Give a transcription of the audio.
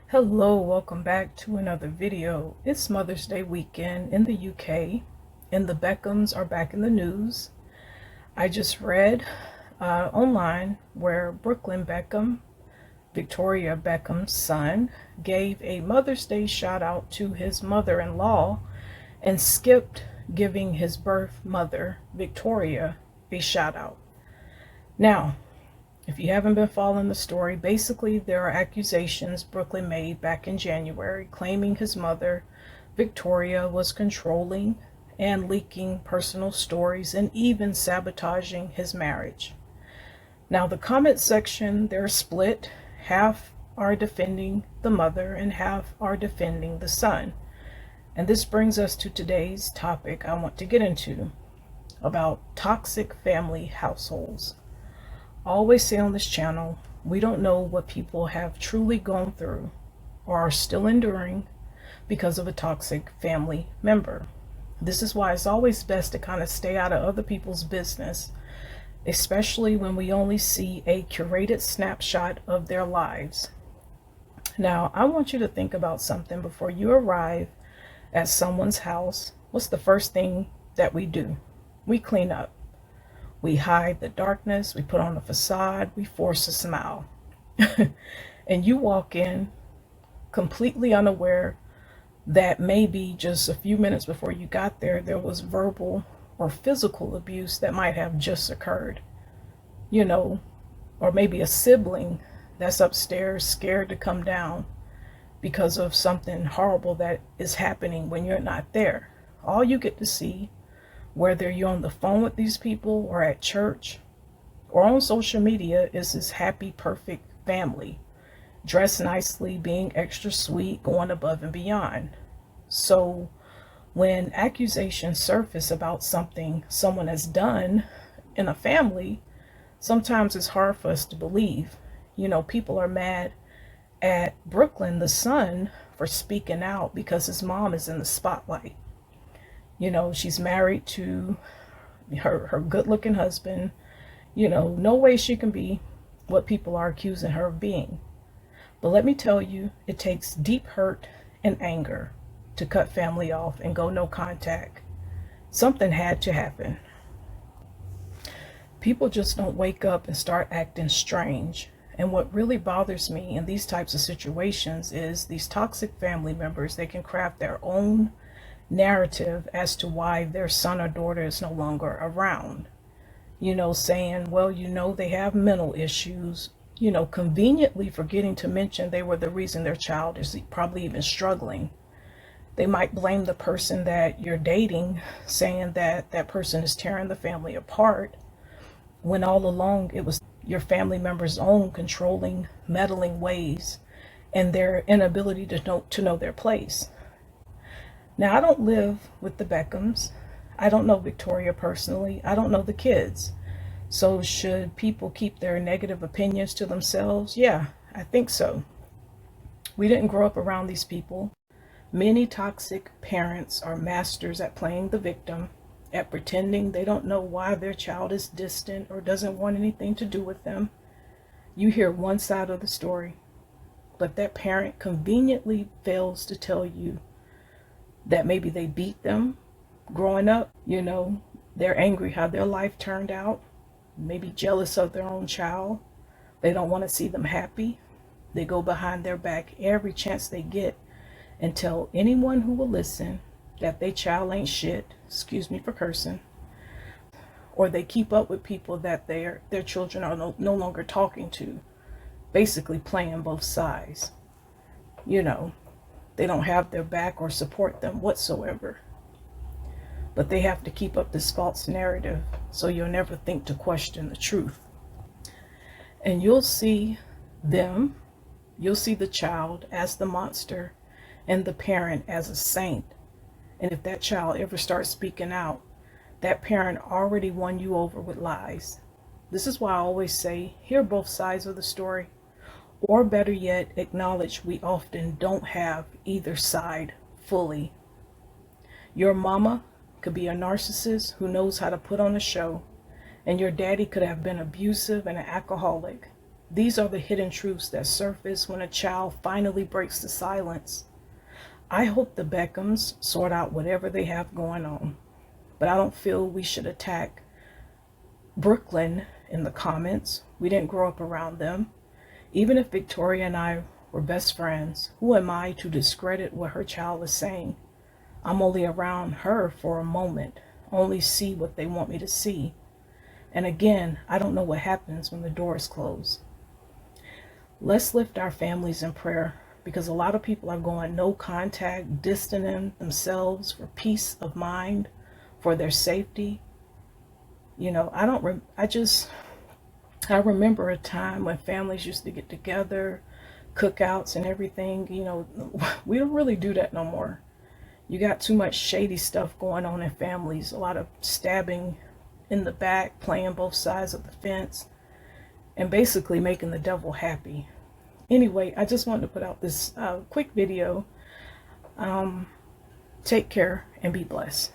Hello, welcome back to another video. It's Mother's Day weekend in the UK, and the Beckhams are back in the news. I just read online where Brooklyn Beckham, Victoria Beckham's son, gave a Mother's Day shout out to his mother-in-law and skipped giving his birth mother, Victoria, a shout out. Now, if you haven't been following the story, basically there are accusations Brooklyn made back in January claiming his mother, Victoria, was controlling and leaking personal stories and even sabotaging his marriage. Now the comment section, they're split. Half are defending the mother and half are defending the son. And this brings us to today's topic I want to get into about toxic family households. I always say on this channel, we don't know what people have truly gone through or are still enduring because of a toxic family member. This is why it's always best to kind of stay out of other people's business, especially when we only see a curated snapshot of their lives. Now, I want you to think about something before you arrive at someone's house. What's the first thing that we do? We clean up. We hide the darkness, we put on a facade, we force a smile. And you walk in completely unaware that maybe just a few minutes before you got there, there was verbal or physical abuse that might have just occurred. Or maybe a sibling that's upstairs scared to come down because of something horrible that is happening when you're not there. All you get to see, whether you're on the phone with these people or at church or on social media, is this happy, perfect family, dressed nicely, being extra sweet, going above and beyond. So when accusations surface about something someone has done in a family, sometimes it's hard for us to believe. People are mad at Brooklyn, the son, for speaking out because his mom is in the spotlight. She's married to her good-looking husband. No way she can be what people are accusing her of being. But let me tell you, it takes deep hurt and anger to cut family off and go no contact. Something had to happen. People just don't wake up and start acting strange. And what really bothers me in these types of situations is these toxic family members, they can craft their own narrative as to why their son or daughter is no longer around. Saying, well, they have mental issues, conveniently forgetting to mention they were the reason their child is probably even struggling. They might blame the person that you're dating, saying that that person is tearing the family apart, when all along it was your family member's own controlling, meddling ways and their inability to know their place. Now, I don't live with the Beckhams. I don't know Victoria personally. I don't know the kids. So should people keep their negative opinions to themselves? Yeah, I think so. We didn't grow up around these people. Many toxic parents are masters at playing the victim, at pretending they don't know why their child is distant or doesn't want anything to do with them. You hear one side of the story, but that parent conveniently fails to tell you that maybe they beat them growing up. They're angry how their life turned out, maybe jealous of their own child. They don't want to see them happy. They go behind their back every chance they get and tell anyone who will listen that their child ain't shit, excuse me for cursing, or they keep up with people that their children are no longer talking to, basically playing both sides. They don't have their back or support them whatsoever. But they have to keep up this false narrative so you'll never think to question the truth. And you'll see the child as the monster and the parent as a saint. And if that child ever starts speaking out, that parent already won you over with lies. This is why I always say, hear both sides of the story. Or better yet, acknowledge we often don't have either side fully. Your mama could be a narcissist who knows how to put on a show, and your daddy could have been abusive and an alcoholic. These are the hidden truths that surface when a child finally breaks the silence. I hope the Beckhams sort out whatever they have going on, but I don't feel we should attack Brooklyn in the comments. We didn't grow up around them. Even if Victoria and I were best friends, who am I to discredit what her child is saying? I'm only around her for a moment, only see what they want me to see. And again, I don't know what happens when the door is closed. Let's lift our families in prayer, because a lot of people are going no contact, distancing themselves for peace of mind, for their safety. You know, I remember a time when families used to get together, cookouts and everything. You know, we don't really do that no more. You got too much shady stuff going on in families, a lot of stabbing in the back, playing both sides of the fence, and basically making the devil happy. Anyway, I just wanted to put out this quick video. Take care and be blessed.